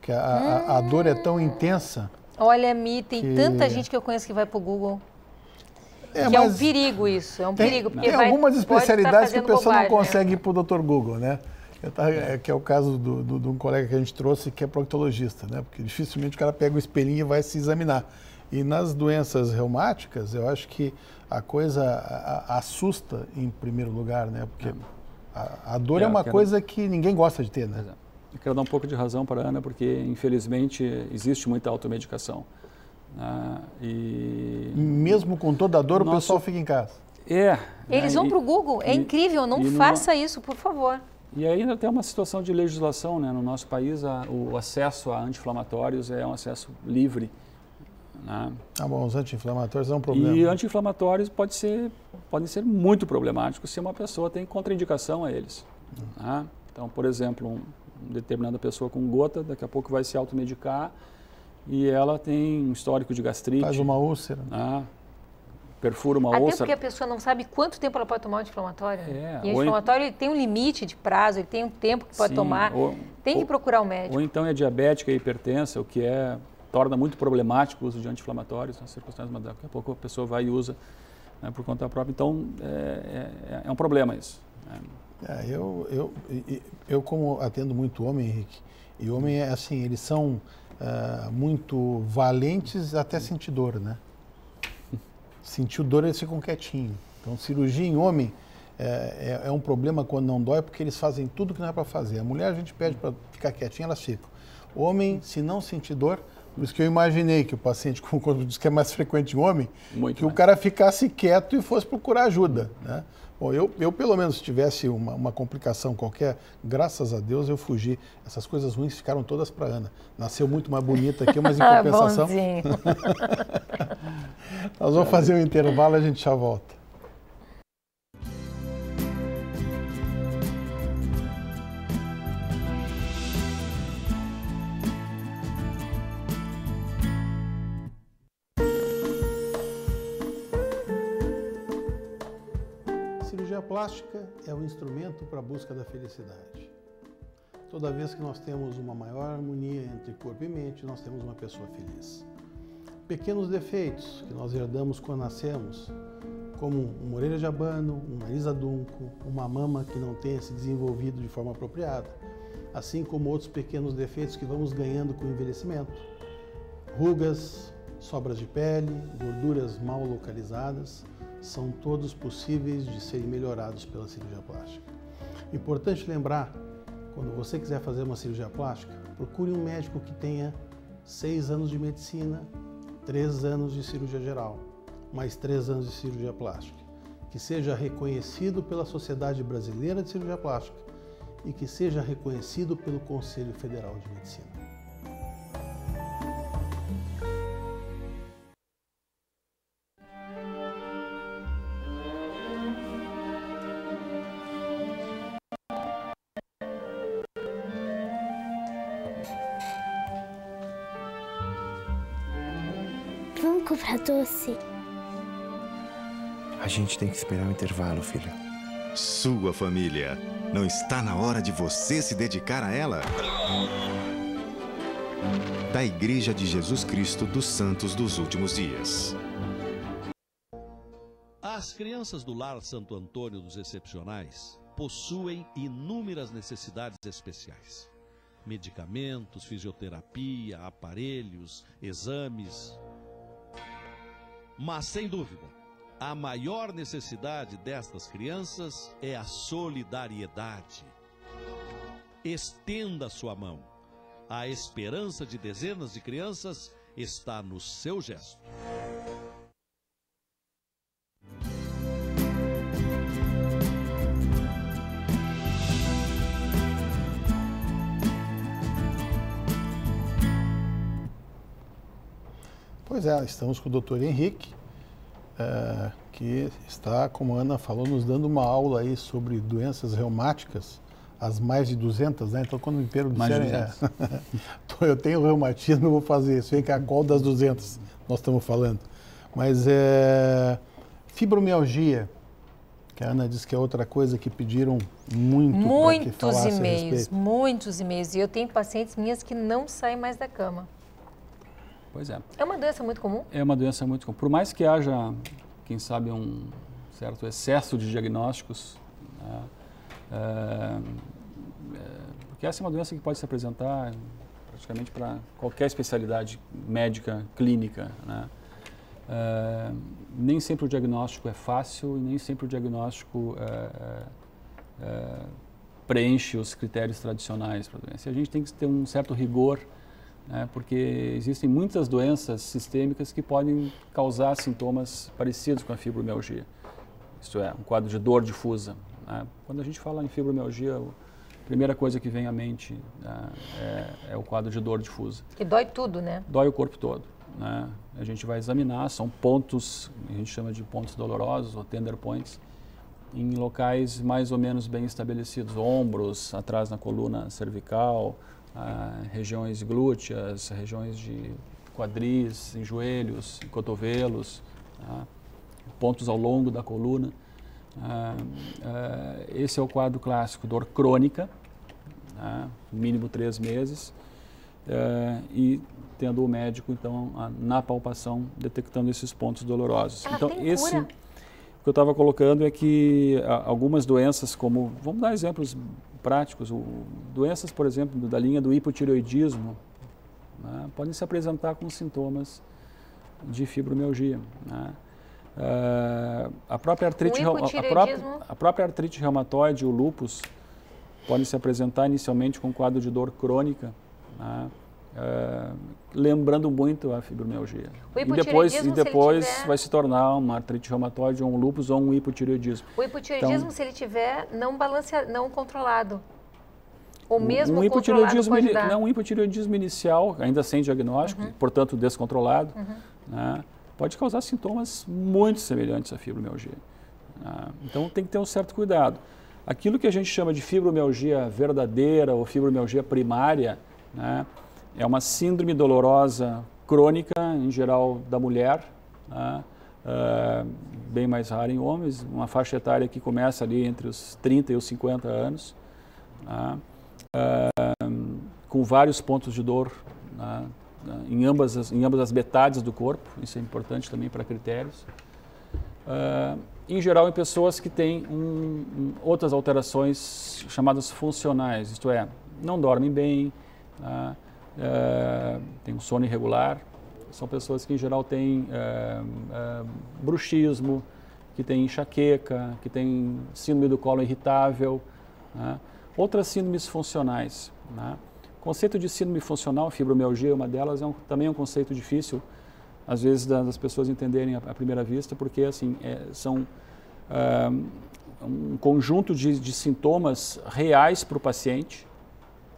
porque a dor é tão intensa. Olha, Mi, tem tanta gente que eu conheço que vai para o Google. É um perigo isso, é um perigo. Porque tem algumas especialidades que o pessoal bobagem, não consegue ir para o Dr. Google, né? Que é o caso de um colega que a gente trouxe que é proctologista, né? Porque dificilmente o cara pega o espelhinho e vai se examinar. E nas doenças reumáticas, eu acho que a coisa assusta em primeiro lugar, né? Porque a dor é uma coisa que ninguém gosta de ter, né? Eu quero dar um pouco de razão para a Ana, porque infelizmente existe muita automedicação. E mesmo com toda a dor, o pessoal fica em casa. Eles vão para o Google, é incrível, não faça isso, por favor. E ainda tem uma situação de legislação, né? No nosso país, o acesso a anti-inflamatórios é um acesso livre. Né? Bom, os anti-inflamatórios é um problema. E anti-inflamatórios podem ser muito problemáticos se uma pessoa tem contraindicação a eles. Né? Então, por exemplo, uma determinada pessoa com gota, daqui a pouco vai se automedicar e ela tem um histórico de gastrite. Faz uma úlcera. Né? Perfura uma úlcera. úlcera. Até porque a pessoa não sabe quanto tempo ela pode tomar o anti-inflamatório. E o anti-inflamatório ele tem um limite de prazo, ele tem um tempo que pode tomar. Tem que procurar o médico. Ou então é diabética e hipertensa, o que torna muito problemático o uso de anti-inflamatórios nas circunstâncias, mas daqui a pouco a pessoa vai e usa, né, por conta própria. Então, é um problema isso. Eu como atendo muito homem, Henrique, e homem é assim, eles são muito valentes até sentir dor, né? Sentiu dor, eles ficam quietinhos. Então, cirurgia em homem é um problema quando não dói, porque eles fazem tudo que não é para fazer. A mulher, a gente pede para ficar quietinha, elas ficam. O homem, se não sentir dor, por isso que eu imaginei que o paciente, como diz que é mais frequente em homem, o cara ficasse quieto e fosse procurar ajuda, né? Bom, eu pelo menos, se tivesse uma complicação qualquer, graças a Deus eu fugi. Essas coisas ruins ficaram todas para Ana. Nasceu muito mais bonita aqui, mas em compensação... Nós vamos fazer um intervalo e a gente já volta. A plástica é o instrumento para a busca da felicidade. Toda vez que nós temos uma maior harmonia entre corpo e mente, nós temos uma pessoa feliz. Pequenos defeitos que nós herdamos quando nascemos, como uma orelha de abano, um nariz adunco, uma mama que não tenha se desenvolvido de forma apropriada, assim como outros pequenos defeitos que vamos ganhando com o envelhecimento, rugas, sobras de pele, gorduras mal localizadas, são todos possíveis de serem melhorados pela cirurgia plástica. Importante lembrar, quando você quiser fazer uma cirurgia plástica, procure um médico que tenha 6 anos de medicina, 3 anos de cirurgia geral, mais 3 anos de cirurgia plástica, que seja reconhecido pela Sociedade Brasileira de Cirurgia Plástica e que seja reconhecido pelo Conselho Federal de Medicina. Vamos comprar doce? A gente tem que esperar o intervalo, filha. Sua família. Não está na hora de você se dedicar a ela? Da Igreja de Jesus Cristo dos Santos dos Últimos Dias. As crianças do Lar Santo Antônio dos Excepcionais possuem inúmeras necessidades especiais. Medicamentos, fisioterapia, aparelhos, exames. Mas, sem dúvida, a maior necessidade destas crianças é a solidariedade. Estenda sua mão. A esperança de dezenas de crianças está no seu gesto. Pois é, estamos com o Dr. Henrique, que está, como a Ana falou, nos dando uma aula aí sobre doenças reumáticas, as mais de 200, né? Então, quando me disserem, eu tenho reumatismo, eu vou fazer isso. Vem cá, qual das 200 nós estamos falando? Mas fibromialgia, Que a Ana disse que é outra coisa que pediram muito para que falasse a respeito. Muitos e-mails. E eu tenho pacientes minhas que não saem mais da cama. Pois é. É uma doença muito comum? É uma doença muito comum. Por mais que haja, quem sabe, um certo excesso de diagnósticos, né? Porque essa é uma doença que pode se apresentar praticamente para qualquer especialidade médica, clínica, né? Nem sempre o diagnóstico é fácil e nem sempre o diagnóstico preenche os critérios tradicionais para a doença. E a gente tem que ter um certo rigor, né, porque existem muitas doenças sistêmicas que podem causar sintomas parecidos com a fibromialgia. Isto é, um quadro de dor difusa, né? Quando a gente fala em fibromialgia, a primeira coisa que vem à mente, né, é o quadro de dor difusa. Que dói tudo, né? Dói o corpo todo, né? A gente vai examinar, são pontos, a gente chama de pontos dolorosos, ou tender points, em locais mais ou menos bem estabelecidos, ombros, atrás na coluna cervical, regiões glúteas, regiões de quadris, em joelhos, em cotovelos, pontos ao longo da coluna. Esse é o quadro clássico, dor crônica, mínimo 3 meses, e tendo o médico, então, na palpação, detectando esses pontos dolorosos. Ela então, tem cura? O que eu estava colocando é que algumas doenças, como, vamos dar exemplos práticos, doenças, por exemplo, da linha do hipotireoidismo, né, podem se apresentar com sintomas de fibromialgia, né? A própria artrite reumatoide, o lúpus, podem se apresentar inicialmente com quadro de dor crônica, né? Lembrando muito a fibromialgia. E depois vai se tornar uma artrite reumatoide, ou um lúpus, ou um hipotireoidismo. O hipotireoidismo, então, se ele tiver não controlado, ou mesmo controlado, pode dar. Um hipotireoidismo inicial, ainda sem diagnóstico, portanto descontrolado, né, pode causar sintomas muito semelhantes à fibromialgia. Então tem que ter um certo cuidado. Aquilo que a gente chama de fibromialgia verdadeira ou fibromialgia primária, né, é uma síndrome dolorosa crônica, em geral da mulher, né, bem mais rara em homens, uma faixa etária que começa ali entre os 30 e os 50 anos, né, com vários pontos de dor, né, em ambas as metades do corpo, isso é importante também para critérios. Em geral, em pessoas que têm outras alterações chamadas funcionais, isto é, não dormem bem, têm um sono irregular, são pessoas que em geral têm bruxismo, que têm enxaqueca, que têm síndrome do colo irritável, né? Outras síndromes funcionais, né? O conceito de síndrome funcional, fibromialgia, uma delas, também é um conceito difícil, às vezes, das pessoas entenderem à primeira vista, porque assim, são um conjunto de sintomas reais para o paciente,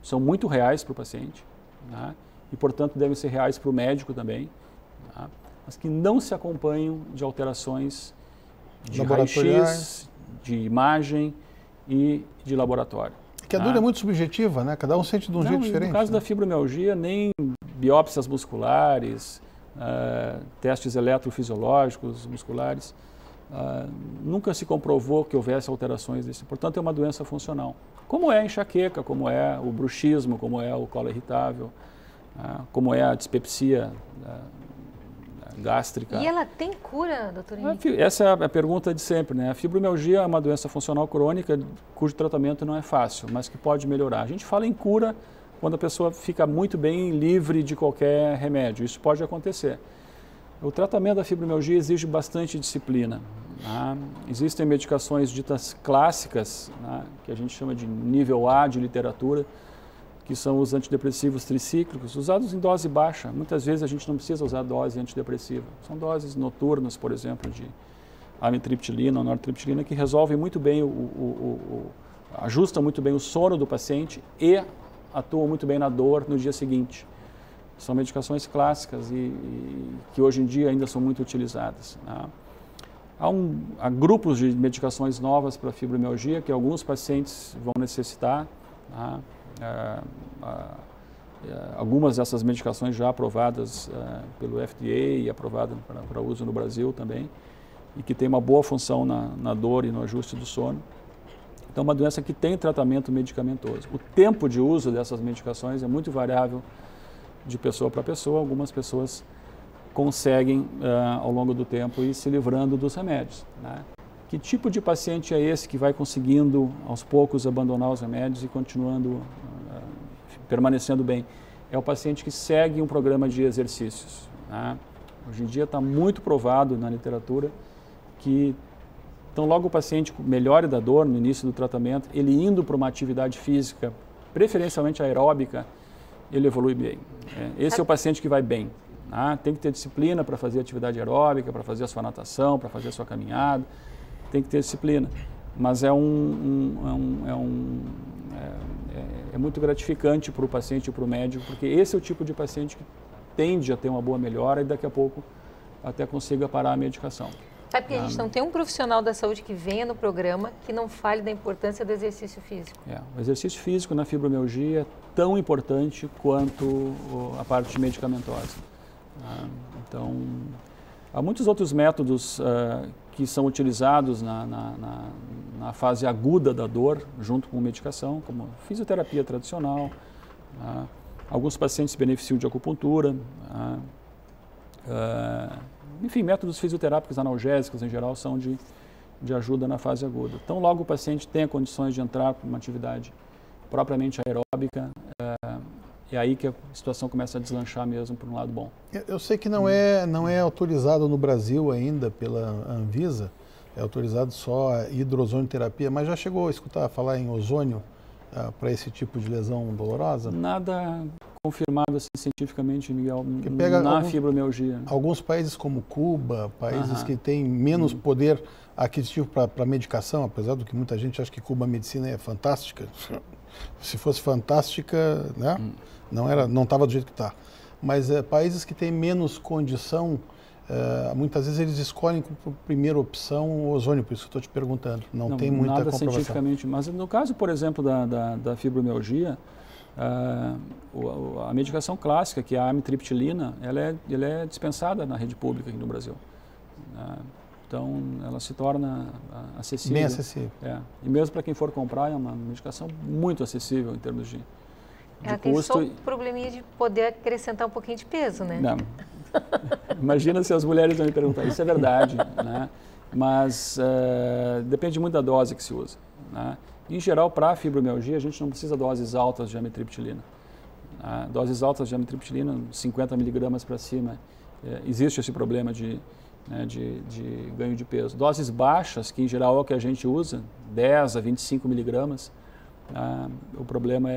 são muito reais para o paciente, né? E, portanto, devem ser reais para o médico também, né? Mas que não se acompanham de alterações de raio-x, de imagem e de laboratório. Que a dor é muito subjetiva, né? Cada um sente de um jeito diferente. No caso da fibromialgia, nem biópsias musculares, testes eletrofisiológicos musculares, nunca se comprovou que houvesse alterações desse. Portanto, é uma doença funcional. Como é a enxaqueca, como é o bruxismo, como é o colo irritável, como é a dispepsia gástrica. E ela tem cura, doutor Henrique? Essa é a pergunta de sempre, né? A fibromialgia é uma doença funcional crônica cujo tratamento não é fácil, mas que pode melhorar. A gente fala em cura quando a pessoa fica muito bem livre de qualquer remédio. Isso pode acontecer. O tratamento da fibromialgia exige bastante disciplina, né? Existem medicações ditas clássicas, né, que a gente chama de nível A de literatura, que são os antidepressivos tricíclicos, usados em dose baixa. Muitas vezes a gente não precisa usar dose antidepressiva. São doses noturnas, por exemplo, de amitriptilina ou nortriptilina, que resolvem muito bem, ajustam muito bem o sono do paciente e atuam muito bem na dor no dia seguinte. São medicações clássicas e que hoje em dia ainda são muito utilizadas, né? Há grupos de medicações novas para fibromialgia que alguns pacientes vão necessitar, né? Algumas dessas medicações já aprovadas pelo FDA e aprovadas para uso no Brasil também. e que tem uma boa função na dor e no ajuste do sono. Então, é uma doença que tem tratamento medicamentoso. O tempo de uso dessas medicações é muito variável de pessoa para pessoa. Algumas pessoas conseguem, ao longo do tempo, ir se livrando dos remédios, né? Que tipo de paciente é esse que vai conseguindo, aos poucos, abandonar os remédios e continuando, permanecendo bem? É o paciente que segue um programa de exercícios, né? Hoje em dia está muito provado na literatura que, então, logo o paciente melhore da dor no início do tratamento, ele indo para uma atividade física, preferencialmente aeróbica, ele evolui bem. Esse é o paciente que vai bem, né? Tem que ter disciplina para fazer atividade aeróbica, para fazer a sua natação, para fazer a sua caminhada, tem que ter disciplina. Mas é muito gratificante para o paciente e para o médico, porque esse é o tipo de paciente que tende a ter uma boa melhora e daqui a pouco até consiga parar a medicação. Sabe que a gente não tem um profissional da saúde que venha no programa que não fale da importância do exercício físico. O exercício físico na fibromialgia é tão importante quanto a parte medicamentosa. Então, há muitos outros métodos que são utilizados na fase aguda da dor, junto com medicação, como fisioterapia tradicional. Alguns pacientes se beneficiam de acupuntura. Enfim, métodos fisioterápicos analgésicos, em geral, são de ajuda na fase aguda. Então, logo o paciente tenha condições de entrar para uma atividade propriamente aeróbica, é aí que a situação começa a deslanchar mesmo por um lado bom. Eu sei que não é autorizado no Brasil ainda pela Anvisa, é autorizado só a hidrozonioterapia, mas já chegou a escutar falar em ozônio para esse tipo de lesão dolorosa? Nada confirmado assim, cientificamente, Miguel, fibromialgia. Alguns países como Cuba, países que têm menos poder aquisitivo para medicação, apesar do que muita gente acha que Cuba a medicina é fantástica. Se fosse fantástica, né? Não estava do jeito que está. Mas países que têm menos condição, muitas vezes eles escolhem como primeira opção o ozônio, por isso que estou te perguntando. Não tem muita nada comprovação. Cientificamente, mas no caso, por exemplo, da fibromialgia, a medicação clássica, que é a amitriptilina, ela é dispensada na rede pública aqui no Brasil. Então, ela se torna acessível. Bem acessível. E mesmo para quem for comprar, é uma medicação muito acessível em termos de custo. Tem só um probleminha de poder acrescentar um pouquinho de peso, né? Não. Imagina se as mulheres vão me perguntar. Isso é verdade, né? Mas depende muito da dose que se usa, né? Em geral, para a fibromialgia, a gente não precisa de doses altas de amitriptilina. Doses altas de amitriptilina, 50 miligramas para cima, existe esse problema de ganho de peso. Doses baixas, que em geral é o que a gente usa, 10 a 25 miligramas, o problema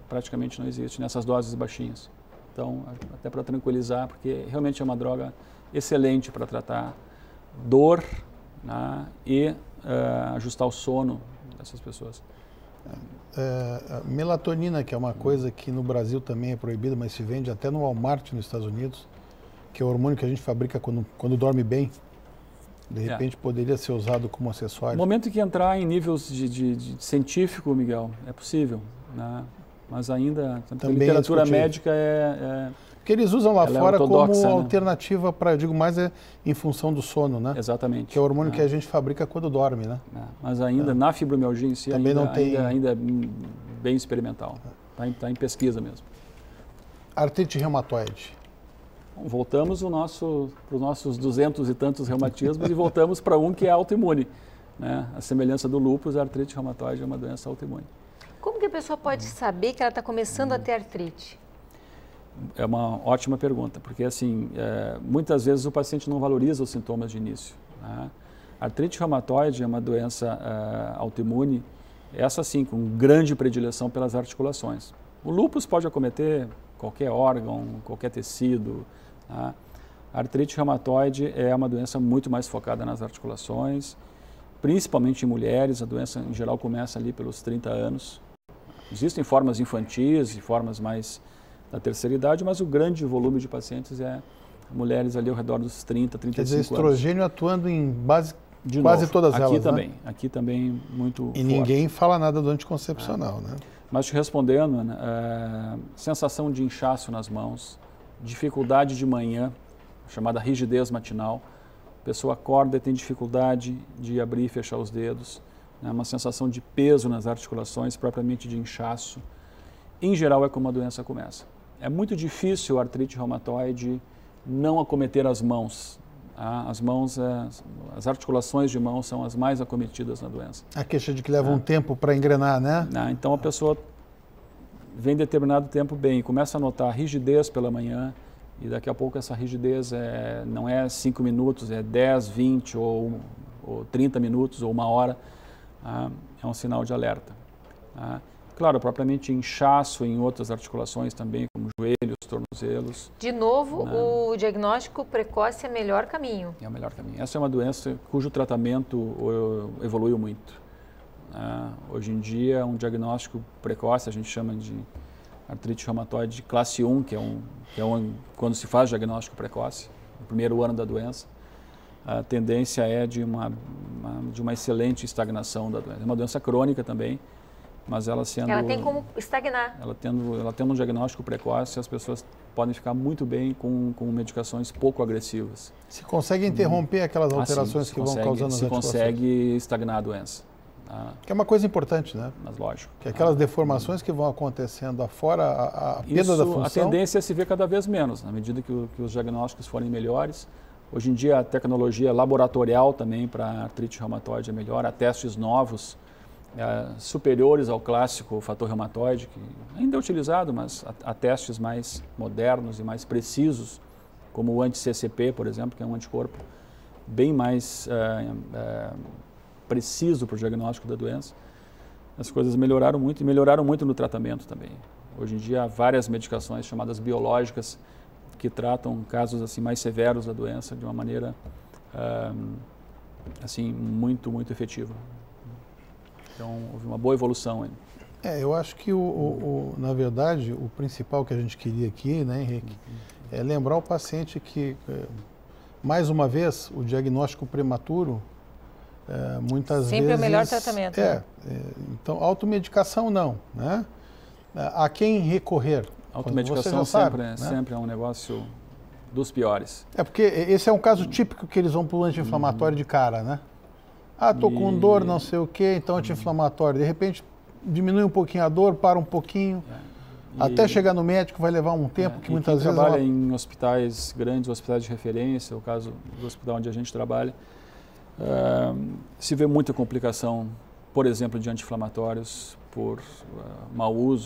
praticamente não existe nessas doses baixinhas. Então, até para tranquilizar, porque realmente é uma droga excelente para tratar dor, né, e ajustar o sono dessas pessoas. Melatonina, que é uma coisa que no Brasil também é proibida, mas se vende até no Walmart nos Estados Unidos, que é o hormônio que a gente fabrica quando dorme bem, de repente poderia ser usado como acessório. No momento que entrar em níveis de científico, Miguel, é possível, né? Mas ainda a literatura médica porque eles usam lá fora como alternativa para, digo mais, em função do sono, né? Exatamente. Que é o hormônio que a gente fabrica quando dorme, né? Mas ainda na fibromialgia em si, também ainda é bem experimental. Está em pesquisa mesmo. Artrite reumatoide. Voltamos para os nossos 200 e tantos reumatismos e voltamos para um que é autoimune, né? A semelhança do lúpus, a artrite reumatoide é uma doença autoimune. Como que a pessoa pode saber que ela está começando a ter artrite? É uma ótima pergunta, porque assim, muitas vezes o paciente não valoriza os sintomas de início, né? A artrite reumatoide é uma doença autoimune, essa sim, com grande predileção pelas articulações. O lúpus pode acometer qualquer órgão, qualquer tecido, tá? A artrite reumatoide é uma doença muito mais focada nas articulações, principalmente em mulheres. A doença em geral começa ali pelos 30 anos. Existem formas infantis e formas mais da terceira idade, mas o grande volume de pacientes é mulheres ali ao redor dos 30, 35 anos. Quer dizer, estrogênio atuando em quase todas elas, aqui também, né? Aqui também muito forte. Ninguém fala nada do anticoncepcional, né? Mas te respondendo, sensação de inchaço nas mãos, dificuldade de manhã, chamada rigidez matinal, A pessoa acorda e tem dificuldade de abrir e fechar os dedos, né? Uma sensação de peso nas articulações, propriamente de inchaço. Em geral, é como a doença começa. É muito difícil a artrite reumatoide não acometer as mãos. Tá? As articulações de mão são as mais acometidas na doença. A queixa de que leva um tempo para engrenar, né? Então a pessoa vem determinado tempo bem, começa a notar rigidez pela manhã, e daqui a pouco essa rigidez não é 5 minutos, é 10, 20 ou 30 minutos ou 1 hora. É um sinal de alerta. Claro, propriamente inchaço em outras articulações também, como joelhos, tornozelos. De novo, o diagnóstico precoce é o melhor caminho. É o melhor caminho. Essa é uma doença cujo tratamento evoluiu muito. Hoje em dia, um diagnóstico precoce, a gente chama de artrite reumatoide de classe 1, que é quando se faz diagnóstico precoce, no primeiro ano da doença. A tendência é de uma excelente estagnação da doença. É uma doença crônica também, mas ela tem como estagnar. Ela tendo um diagnóstico precoce, as pessoas podem ficar muito bem com medicações pouco agressivas. Se consegue interromper aquelas alterações que vão causando as articulações. Se consegue estagnar a doença. Que é uma coisa importante, né? Mas lógico. Que aquelas deformações que vão acontecendo afora a perda da função... A tendência é se ver cada vez menos, na medida que os diagnósticos forem melhores. Hoje em dia a tecnologia laboratorial também para artrite reumatoide é melhor, há testes novos, superiores ao clássico fator reumatoide, que ainda é utilizado, mas há testes mais modernos e mais precisos, como o anti-CCP, por exemplo, que é um anticorpo bem mais preciso para o diagnóstico da doença. As coisas melhoraram muito e melhoraram muito no tratamento também. Hoje em dia há várias medicações chamadas biológicas que tratam casos assim mais severos da doença de uma maneira assim muito, muito efetiva. Então, houve uma boa evolução ainda. Eu acho que, na verdade, o principal que a gente queria aqui, né, Henrique, é lembrar o paciente que, mais uma vez, o diagnóstico prematuro, muitas sempre vezes... Sempre é o melhor tratamento. Né? Então, automedicação não, né? A quem recorrer? Automedicação sempre é um negócio dos piores. Porque esse é um caso típico que eles vão para o anti-inflamatório de cara, né? Estou com dor, não sei o quê, então anti-inflamatório. De repente, diminui um pouquinho a dor, para um pouquinho. Até chegar no médico vai levar um tempo, que muitas vezes... Quem trabalha em hospitais grandes, hospitais de referência, o caso do hospital onde a gente trabalha, se vê muita complicação, por exemplo, de anti-inflamatórios por mau uso